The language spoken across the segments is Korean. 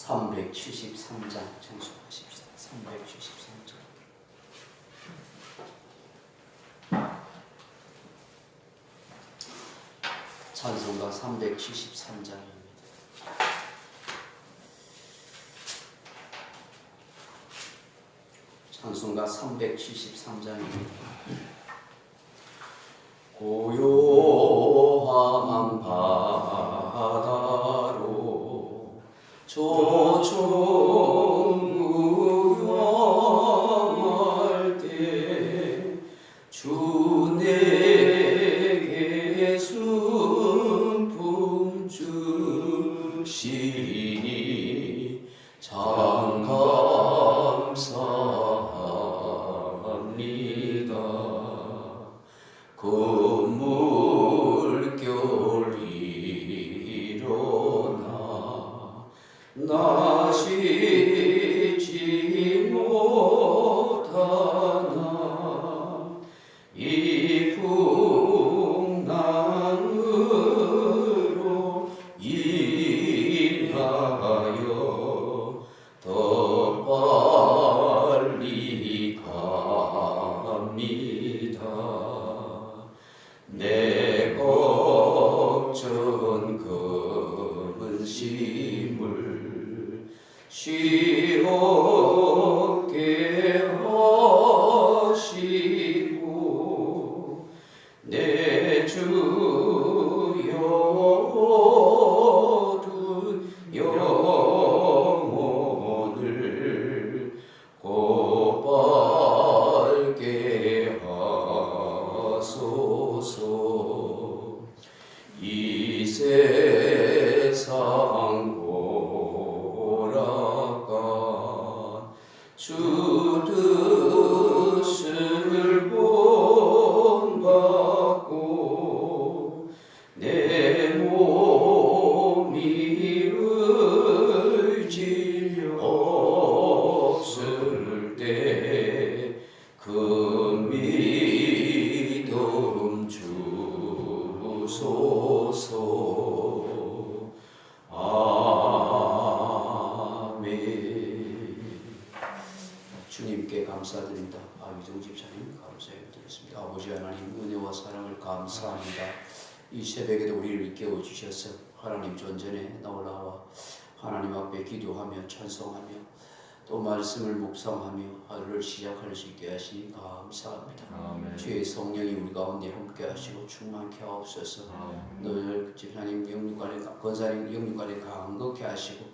373장 청소하십시다. 373장. 찬송가 373장입니다. 찬송가 373장입니다. 고요한 바다로 조종무용할 때 주 내게 순품 주시니 참 감사합니다. 물결 일어나 나 쉬지 못하나 이 풍랑으로 인하여 더 빨리 갑니다. 내 걱정 근심을 쉬옵게 하시고 내 주여 얻은 영혼을 곧바르게 하소서. 이 세상 오락가 주 뜻을 본받고 내 몸이 의지 없을 때 그 믿음 주소서. 아멘. 주님께 감사드립니다. 유정 집사님 감사드리겠습니다. 아버지 하나님 은혜와 사랑을 감사합니다. 이 새벽에도 우리를 깨워 주셔서 하나님 전전에 나올라와 하나님 앞에 기도하며 찬송하며 또 말씀을 묵상하며 하루를 시작할 수 있게 하시니 감사합니다. 아멘. 주의 성령이 우리 가운데 함께 하시고 충만케 하옵소서. 늘 집사님 영육간에 권사님 영육간에 강건케 하시고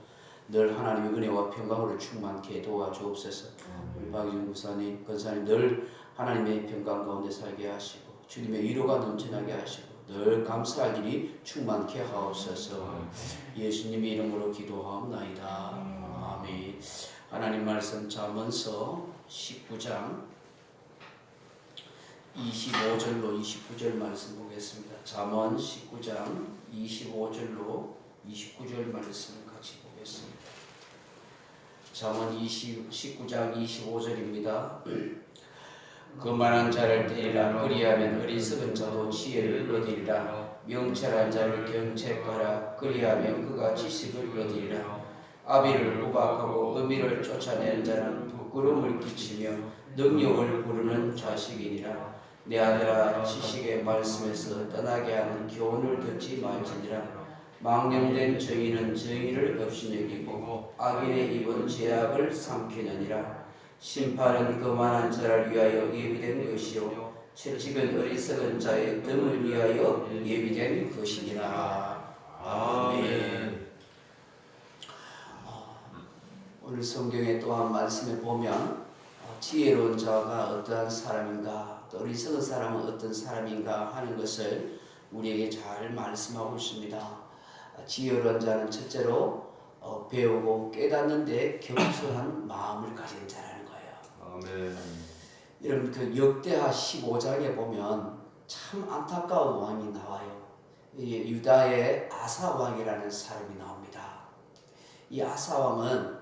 늘 하나님의 은혜와 평강으로 충만케 도와주옵소서. 우리 박유정 목사님 권사님 늘 하나님의 평강 가운데 살게 하시고 주님의 위로가 넘쳐나게 하시고 늘 감사할 일이 충만케 하옵소서. 예수님의 이름으로 기도하옵나이다. 아멘. 하나님 말씀 잠언서 19장 25절로 29절 말씀 보겠습니다. 잠언 19장 25절로 29절 말씀 같이 보겠습니다. 잠언 19장 25절입니다. 거만한 자를 때리라. 그리하면 어리석은 자도 지혜를 얻으리라. 명철한 자를 경책하라. 그리하면 그가 지식을 얻으리라. 아비를 구박하고 의미를 쫓아내는 자는 부끄러움을 끼치며 능력을 부르는 자식이니라. 내 아들아, 지식의 말씀에서 떠나게 하는 교훈을 듣지 말지니라. 망령된 정의는 정의를 없이 여기고 악인의 입은 죄악을 삼키느니라. 심판은 거만한 자를 위하여 예비된 것이요 채찍은 어리석은 자의 뜸을 위하여 예비된 것이니라. 아멘. 오늘 성경에 또한 말씀에 보면 지혜로운 자가 어떠한 사람인가, 또 어리석은 사람은 어떤 사람인가 하는 것을 우리에게 잘 말씀하고 있습니다. 지혜로운 자는 첫째로 배우고 깨닫는데 겸손한 마음을 가진 자라는 거예요. 아멘. 여러분 그 역대하 15장에 보면 참 안타까운 왕이 나와요. 유다의 아사 왕이라는 사람이 나옵니다. 이 아사 왕은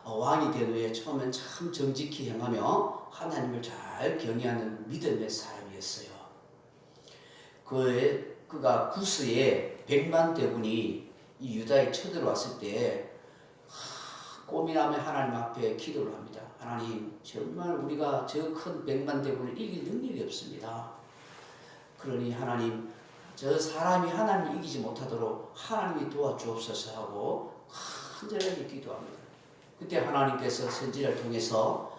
왕이 된 후에 처음엔 참 정직히 행하며 하나님을 잘 경외하는 믿음의 사람이었어요. 그가 구스에 100만 대군이 이 유다에 쳐들어왔을 때 고민하며 하나님 앞에 기도를 합니다. 하나님, 정말 우리가 저 큰 백만대군을 이길 능력이 없습니다. 그러니 하나님, 저 사람이 하나님을 이기지 못하도록 하나님이 도와주옵소서 하고 간절하게 기도합니다. 그때 하나님께서 선지자를 통해서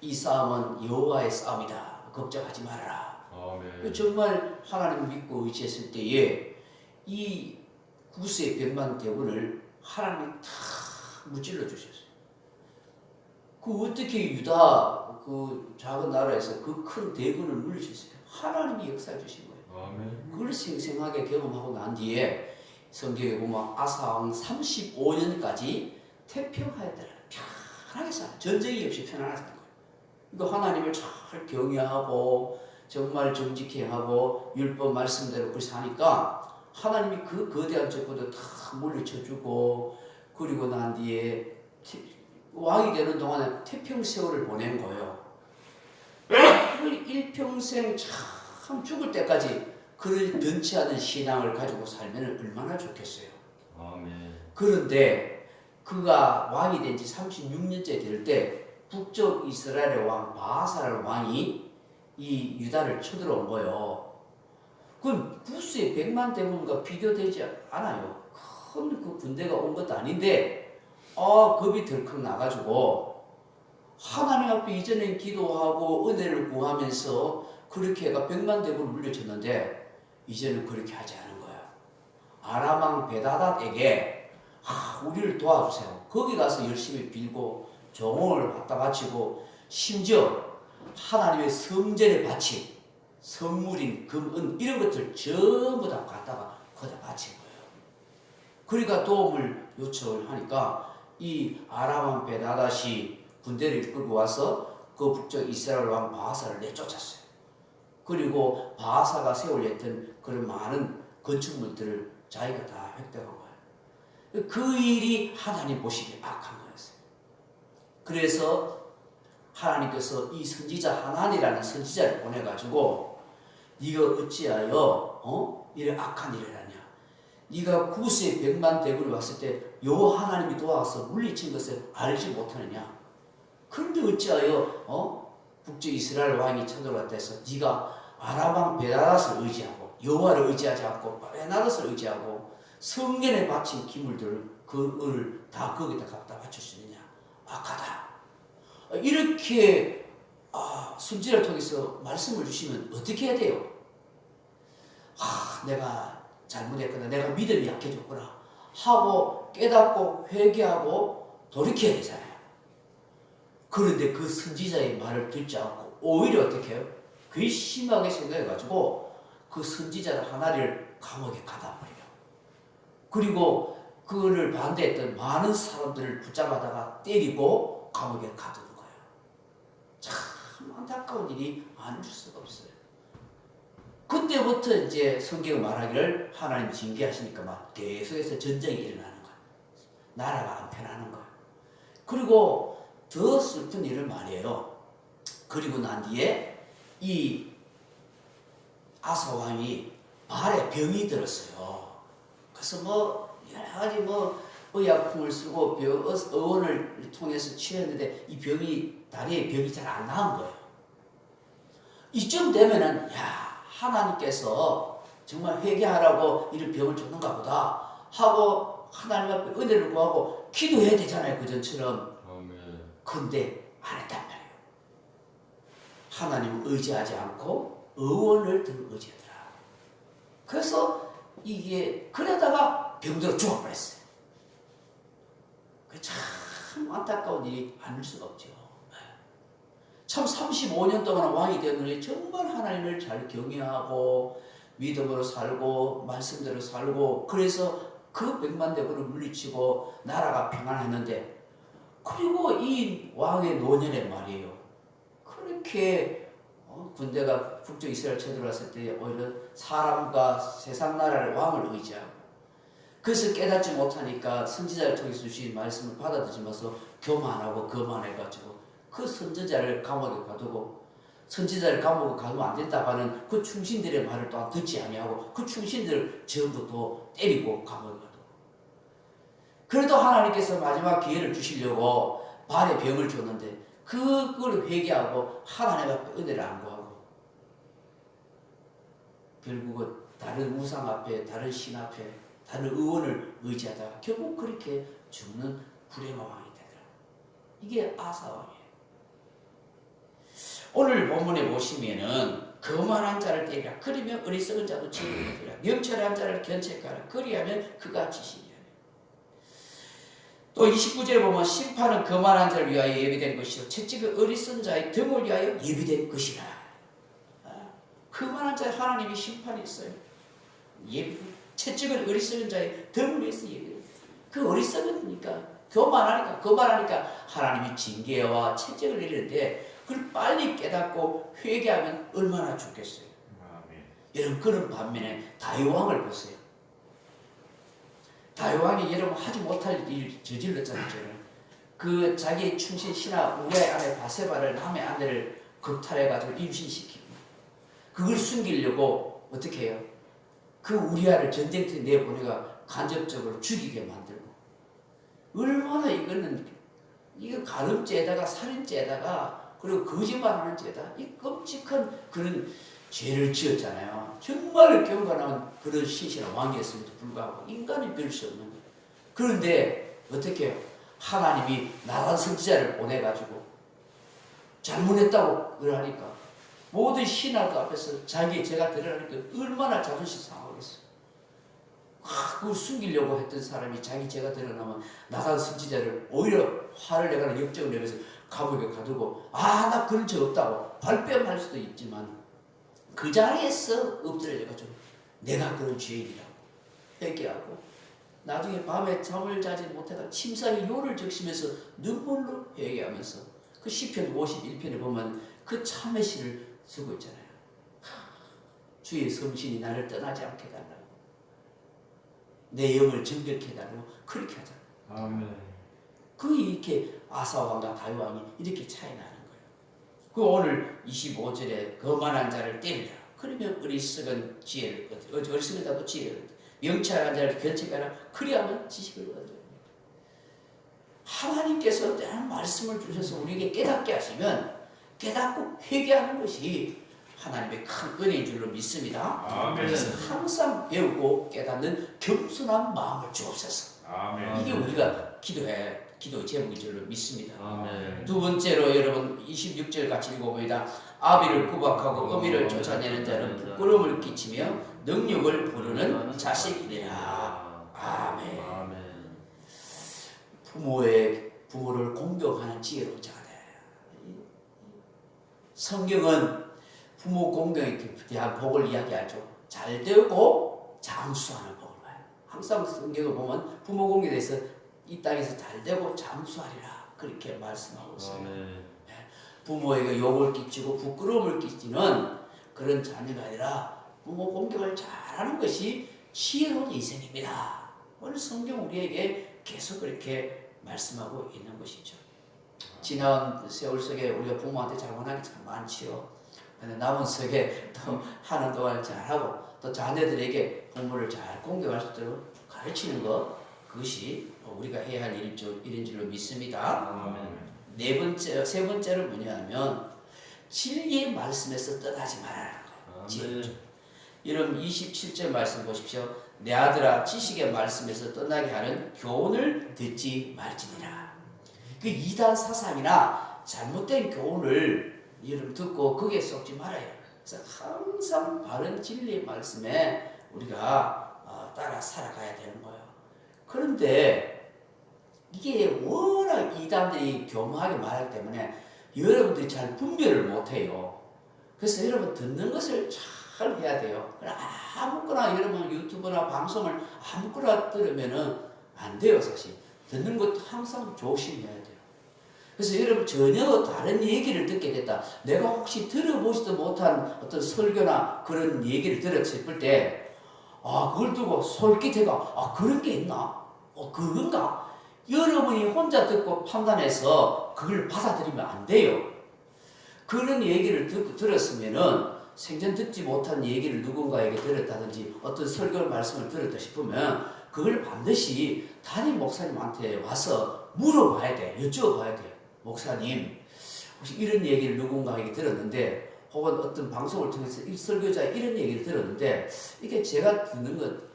이 싸움은 여호와의 싸움이다. 걱정하지 말아라. 아멘. 정말 하나님을 믿고 의지했을 때에 이 구스의 100만 대군을 하나님이 다 무찔러 주셨어요. 그 어떻게 유다 그 작은 나라에서 그 큰 대군을 물릴 수 있을까요? 하나님이 역사해 주신 거예요. 아멘. 그걸 생생하게 경험하고 난 뒤에 성경에 보면 아사왕 35년까지 태평하였더라. 편하게 살아. 전쟁이 없이 편안하게 사는 거예요. 이거 하나님을 잘 경외하고 정말 정직히 하고 율법 말씀대로 그렇게 사니까 하나님이 그 거대한 적군도 다 물리쳐주고 그리고 난 뒤에 왕이 되는 동안에 태평세월을 보낸 거예요. 일평생 참 죽을 때까지 그를 변치 않은 신앙을 가지고 살면 얼마나 좋겠어요. 아멘. 그런데 그가 왕이 된 지 36년째 될 때 북쪽 이스라엘의 왕 바하살 왕이 이 유다를 쳐들어온 거예요. 그건 구스의 100만 대군과 비교되지 않아요. 큰 그 군대가 온 것도 아닌데 겁이 덜컥 나가지고 하나님 앞에 이전엔 기도하고 은혜를 구하면서 그렇게 해가 100만 대군을 물려쳤는데 이제는 그렇게 하지 않은 거예요. 아람 왕 베다닷에게 우리를 도와주세요. 거기 가서 열심히 빌고 종을 갖다 바치고 심지어 하나님의 성전에 바친 선물인 금, 은 이런 것들 전부 다 갖다가 거기다 바친 거예요. 그러니까 도움을 요청을 하니까 이 아람 왕 베다닷이 군대를 이끌고 와서 그 북쪽 이스라엘 왕 바하사를 내쫓았어요. 그리고 바하사가 세우려던 그런 많은 건축물들을 자기가 다 획득한 거예요. 그 일이 하나님 보시기에 악한 거였어요. 그래서 하나님께서 이 선지자 하나니라는 선지자를 보내가지고 네가 어찌하여 이런 악한 일을 하냐. 네가 구스의 100만 대군이 왔을 때 여호와 하나님이 도와서 물리친 것을 알지 못하느냐. 그런데 어찌하여 북쪽 이스라엘 왕이 쳐들어왔다 해서 네가 아람 왕 베다닷을 의지하고 여호와를 의지하지 않고 베다닷을 의지하고 성전에 바친 기물들을 그을 다 거기다 갖다 바칠 수 있느냐. 악하다. 이렇게 선지자를 통해서 말씀을 주시면 어떻게 해야 돼요? 내가 잘못했구나. 내가 믿음이 약해졌구나. 하고 깨닫고 회개하고 돌이켜야 되잖아요. 그런데 그 선지자의 말을 듣지 않고 오히려 어떻게 해요? 괘씸하게 생각해가지고 그 선지자 하나를 감옥에 가다버려요. 그리고 그를 반대했던 많은 사람들을 붙잡아다가 때리고 감옥에 가두는 거예요. 참 안타까운 일이 아닐 수가 없어요. 그때부터 이제 성경이 말하기를 하나님 징계하시니까 막 계속해서 전쟁이 일어나는 거예요. 나라가 안 편하는 거예요. 그리고 더 슬픈 일을 말해요. 그리고 난 뒤에 이 아사 왕이 발에 병이 들었어요. 그래서 여러 가지 의약품을 쓰고 의원을 통해서 치료했는데 이 병이 다리에 병이 잘 안 나은 거예요. 이쯤 되면은 하나님께서 정말 회개하라고 이런 병을 줬는가 보다 하고 하나님 앞에 은혜를 구하고 기도해야 되잖아요. 그전처럼. 그런데 안 했단 말이에요. 하나님을 의지하지 않고 의원을 더 의지하더라. 그래서 이게 그러다가 병들어 죽어버렸어요. 참 안타까운 일이 아닐 수가 없죠. 참 35년 동안 왕이 되었느니 정말 하나님을 잘 경외하고 믿음으로 살고 말씀대로 살고 그래서 그 100만 대군을 물리치고 나라가 평안했는데 그리고 이 왕의 노년에 말이에요. 그렇게 군대가 북쪽 이스라엘 쳐들어왔을 때 오히려 사람과 세상 나라를 왕을 의지하고 그래서 깨닫지 못하니까 선지자를 통해서 주신 말씀을 받아들이면서 교만하고 거만해가지고 그 선지자를 감옥에 가두고 선지자를 감옥에 가두면 안 된다고 하는 그 충신들의 말을 또한 듣지 아니하고 그 충신들을 전부 또 때리고 감옥에 가두고 그래도 하나님께서 마지막 기회를 주시려고 발에 병을 줬는데 그걸 회개하고 하나님 앞에 은혜를 안 구하고 결국은 다른 우상 앞에, 다른 신 앞에, 다른 의원을 의지하다가 결국 그렇게 죽는 불행한 왕이 되더라. 이게 아사 왕이에요. 오늘 본문에 보시면은 거만한 자를 때리라. 그러면 어리석은 자도 지혜를 얻으라. 명철한 자를 견책하라. 그리하면 그가 지시리라. 또 29절에 보면 심판은 거만한 자를 위하여 예비된 것이요 채찍은 어리석은 자의 등을 위하여 예비된 것이라. 거만한 자에 하나님이 심판이 있어요. 채찍은 어리석은 자의 등을 위해서 예비된. 그 어리석으니까 교만하니까 거만하니까 하나님이 징계와 채찍을 내리는데 그걸 빨리 깨닫고 회개하면 얼마나 좋겠어요. 여러분 그런 반면에 다윗 왕을 보세요. 다윗 왕이 여러분 하지 못할 일을 저질렀잖아요. 그 자기 충신 신하 우리아의 아내 바세바를 남의 아내를 극탈해가지고 임신시키고 그걸 숨기려고 어떻게 해요? 그 우리아를 전쟁터에 내보내가 간접적으로 죽이게 만들고 얼마나 이거 간음죄에다가 살인죄에다가 그리고 거짓말하는 죄다 이 끔찍한 그런 죄를 지었잖아요. 정말 경건한 그런 신실한 왕이었음에도 불구하고 인간이 별 수 없는 거예요. 그런데 어떻게 해요? 하나님이 나란 선지자를 보내가지고 잘못했다고 그러니까 모든 신하들 앞에서 자기의 죄가 드러나니까 얼마나 자존심 상하겠어요. 그걸 숨기려고 했던 사람이 자기 죄가 드러나면 나단 선지자를 오히려 화를 내거나 역정을 내면서 감옥에 가두고 나 그런 죄 없다고 발뺌할 수도 있지만 그 자리에서 엎드려가지고 내가 그런 죄인이라고 회개하고 나중에 밤에 잠을 자지 못하다 침상에 요를 적시면서 눈물로 회개하면서 그 시편 51편에 보면 그 참회 시를 쓰고 있잖아요. 주의 성신이 나를 떠나지 않게 해달라고 내 영을 정결케 해달라고 그렇게 하잖아요. 아멘. 그 이렇게 아사 왕과 다윗 왕이 이렇게 차이 나는 거예요. 그 오늘 25절에 거만한 자를 때리라. 그러면 어리석은 지혜를 얻으라. 어리석은 자도 지혜를 얻으라. 명철한 자를 견책하라. 그리하면 지식을 얻으라. 하나님께서 어떤 말씀을 주셔서 우리에게 깨닫게 하시면 깨닫고 회개하는 것이 하나님의 큰 은혜인 줄로 믿습니다. 아멘. 그래서 항상 배우고 깨닫는 겸손한 마음을 주옵소서. 아멘. 이게 우리가 기도 제목인 줄로 믿습니다. 아멘. 두 번째로 여러분 26절 같이 읽어봅니다. 아비를 구박하고 어미를 쫓아내는 자는 부끄러움을 끼치며 능력을 부르는 자식이니라. 아멘. 아멘. 부모를 공경하는 지혜로운 자가 돼. 성경은 부모 공경에 대한 복을 이야기하죠. 잘 되고 장수하는 복을 봐요. 항상 성경을 보면 부모 공경에 대해서 이 땅에서 잘 되고 장수하리라 그렇게 말씀하고 있어요. 부모에게 욕을 끼치고 부끄러움을 끼치는 그런 자녀가 아니라 부모 공경을 잘하는 것이 지혜로운 인생입니다. 오늘 성경 우리에게 계속 그렇게 말씀하고 있는 것이죠. 지난 세월 속에 우리가 부모한테 잘못한 게 참 많지요. 근데 남은 속에 또 하는 동안 잘하고 또 자녀들에게 부모를 잘 공경할 수 있도록 가르치는 것 그것이 우리가 해야 할 일인 줄로 믿습니다. 아멘. 세 번째는 뭐냐면 진리의 말씀에서 떠나지 말아라는 거예요. 여러분 27절 말씀 보십시오. 내 아들아 지식의 말씀에서 떠나게 하는 교훈을 듣지 말지니라. 그 이단 사상이나 잘못된 교훈을 여러분 듣고 거기에 속지 말아요. 그래서 항상 바른 진리의 말씀에 우리가 따라 살아가야 되는 거예요. 그런데 이게 워낙 이단들이 교묘하게 말하기 때문에 여러분들이 잘 분별을 못해요. 그래서 여러분 듣는 것을 잘 해야 돼요. 아무거나 여러분 유튜브나 방송을 아무거나 들으면은 안 돼요. 사실 듣는 것도 항상 조심해야 돼요. 그래서 여러분 전혀 다른 얘기를 듣게 됐다. 내가 혹시 들어보지도 못한 어떤 설교나 그런 얘기를 들었을 때 그걸 두고 솔깃해가 그런 게 있나? 그건가? 여러분이 혼자 듣고 판단해서 그걸 받아들이면 안 돼요. 그런 얘기를 들었으면은 생전 듣지 못한 얘기를 누군가에게 들었다든지 어떤 설교 말씀을 들었다 싶으면 그걸 반드시 담임 목사님한테 와서 물어봐야 돼. 여쭤봐야 돼. 목사님, 혹시 이런 얘기를 누군가에게 들었는데, 혹은 어떤 방송을 통해서 설교자의 이런 얘기를 들었는데, 이게 제가 듣는 것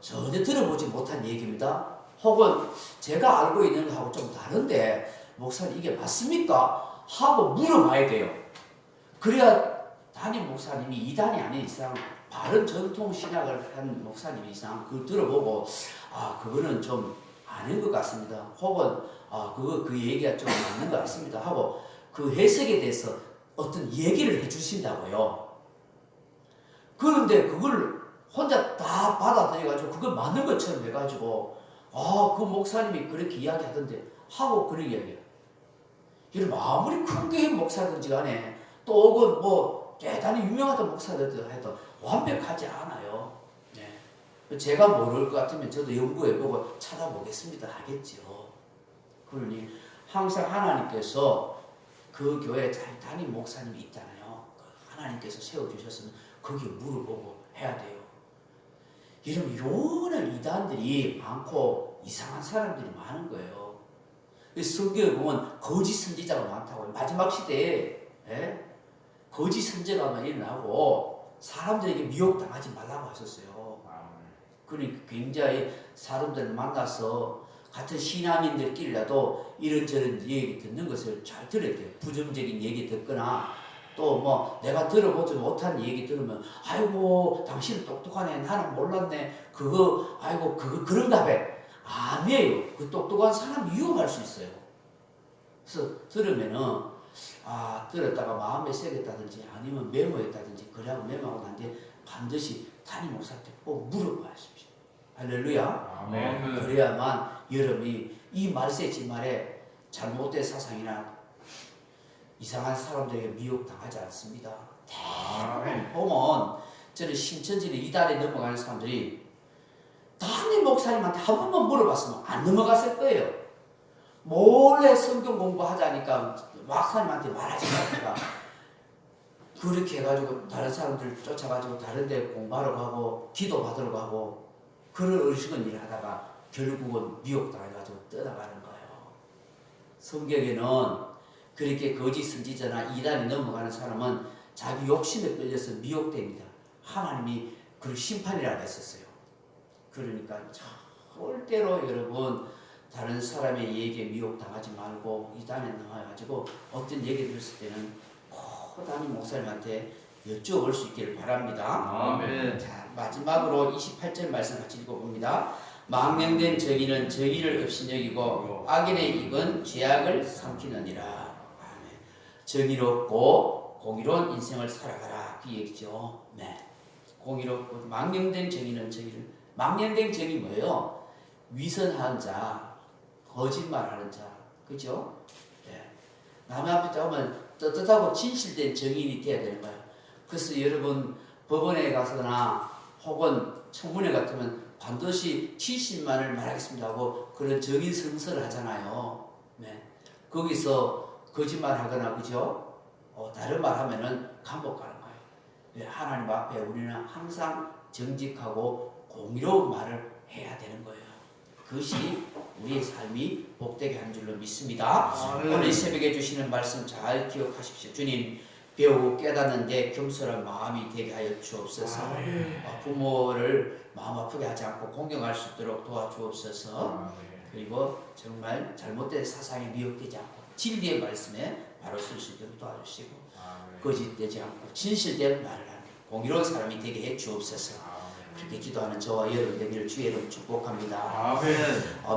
전혀 들어보지 못한 얘기입니다. 혹은 제가 알고 있는 것하고 좀 다른데 목사님 이게 맞습니까? 하고 물어봐야 돼요. 그래야 담임 목사님이 이단이 아닌 이상, 바른 전통 신학을 한 목사님 이상 그걸 들어보고 그거는 좀 아닌 것 같습니다. 혹은 그 얘기가 좀 맞는 것 같습니다 하고 그 해석에 대해서 어떤 얘기를 해주신다고요. 그런데 그걸 혼자 다 받아들여가지고 그걸 맞는 것처럼 해가지고 그 목사님이 그렇게 이야기하던데 하고 그런 이야기예요. 여러분 아무리 큰 교회 목사든지 간에 또 혹은 뭐 대단히 유명하던 목사들도 해도 완벽하지 않아요. 네. 제가 모를 것 같으면 저도 연구해보고 찾아보겠습니다 하겠죠. 그러니 항상 하나님께서 그 교회에 담임 목사님이 있잖아요. 하나님께서 세워주셨으면 거기에 물어보고 해야 돼요. 여러분 이런 이단들이 많고 이상한 사람들이 많은 거예요. 성경에 보면 거짓 선지자가 많다고. 마지막 시대에 거짓 선지자가 일어나고 사람들에게 미혹당하지 말라고 하셨어요. 그러니까 굉장히 사람들을 만나서 같은 신앙인들끼리라도 이런저런 얘기 듣는 것을 잘 들어야 돼요. 부정적인 얘기 듣거나 또 뭐 내가 들어보지 못한 얘기 들으면 아이고 당신은 똑똑하네 나는 몰랐네 아이고 그런가 봐. 아니에요. 그 똑똑한 사람 위험할 수 있어요. 그래서 들으면은 들었다가 마음에 새겼다든지 아니면 메모했다든지 그래하고 메모하고 난 뒤에 반드시 담임 목사한테 꼭 물어봐야십시오. 할렐루야. 아멘. 그래야만 여러분이 이 말세지 말에 잘못된 사상이나 이상한 사람들에게 미혹당하지 않습니다. 대부분 보면 저는 신천지는 이단에 넘어가는 사람들이 담임 목사님한테 한 번만 물어봤으면 안 넘어갔을 거예요. 몰래 성경 공부하자니까 목사님한테 말하지 말니까 그렇게 해가지고 다른 사람들 쫓아가지고 다른 데 공부하러 가고 기도 받으러 가고 그런 어리석은 일을 하다가 결국은 미혹당해가지고 떠나가는 거예요. 성경에는 그렇게 거짓 선지자나 이단에 넘어가는 사람은 자기 욕심에 끌려서 미혹됩니다. 하나님이 그 심판이라고 했었어요. 그러니까 절대로 여러분 다른 사람의 얘기에 미혹당하지 말고 이단에 나와가지고 어떤 얘기 들었을 때는 꼭 담임 목사님한테 여쭤볼 수 있기를 바랍니다. 아멘. 자, 마지막으로 28절 말씀 같이 읽어봅니다. 망령된 정의는 정의를 없이 여기고 악인의 입은 죄악을 삼키느니라. 아멘. 정의롭고 공의로운 인생을 살아가라 그 얘기죠. 네. 공의롭고 망령된 정의는 정의를 망령된 정의 뭐예요? 위선한 자, 거짓말하는 자, 그죠? 네. 남의 앞에 오면 떳떳하고 진실된 정의인이 돼야 되는 거예요. 그래서 여러분 법원에 가서나 혹은 청문회 같으면 반드시 70만을 말하겠습니다 하고 그런 정의 성서를 하잖아요. 네. 거기서 거짓말하거나 그죠? 다른 말 하면은 감옥 가는 거예요. 네. 하나님 앞에 우리는 항상 정직하고 공의로운 말을 해야 되는 거예요. 그것이 우리의 삶이 복되게 하는 줄로 믿습니다. 오늘 새벽에 주시는 말씀 잘 기억하십시오. 주님 배우고 깨닫는데 겸손한 마음이 되게 하여 주옵소서. 부모를 마음 아프게 하지 않고 공경할 수 있도록 도와주옵소서. 그리고 정말 잘못된 사상에 미혹되지 않고 진리의 말씀에 바로 설 수 있도록 도와주시고 거짓되지 않고 진실된 말을 하는 공의로운 사람이 되게 해 주옵소서. 그렇게 기도하는 저와 여러분 되기를 주의 이름으로 축복합니다.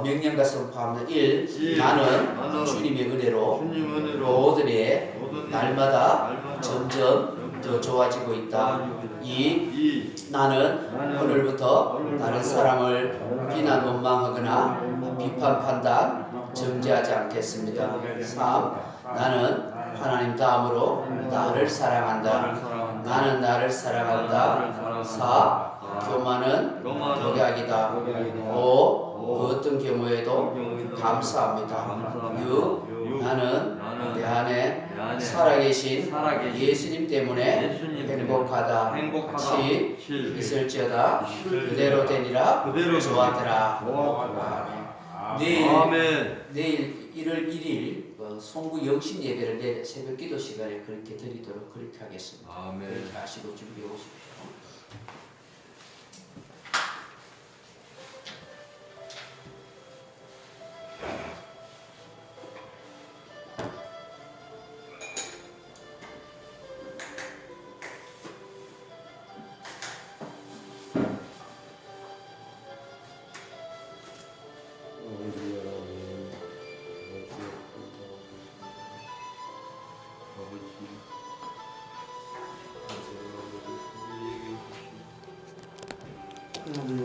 명령과 선포합니다. 1. 나는 주님의 은혜로 모든 날마다 점점 더 좋아지고 있다. 2. 나는 오늘부터 다른 사람을 비난 원망하거나 비판 판단 정죄하지 않겠습니다. 3. 나는 하나님 다음으로 나를 사랑한다. 나는 나를 사랑한다. 4. 교만은 독약이다. 5. 그 어떤 경우에도 감사합니다. 6. 나는 나는 내 안에 내 안에 살아계신 살아계신 예수님 때문에 예수님 행복하다 행복하다. 같이 실. 있을지어다 있을지어다. 그대로 되니라 그대로 좋아하더라. 좋아하더라. 내일 아멘. 내일 1월 1일 송구 영신 예배를 내일 새벽 기도 시간에 그렇게 드리도록 그렇게 하겠습니다. 아멘. 그렇게 하시고 준비해 오십시오.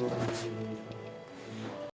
아버지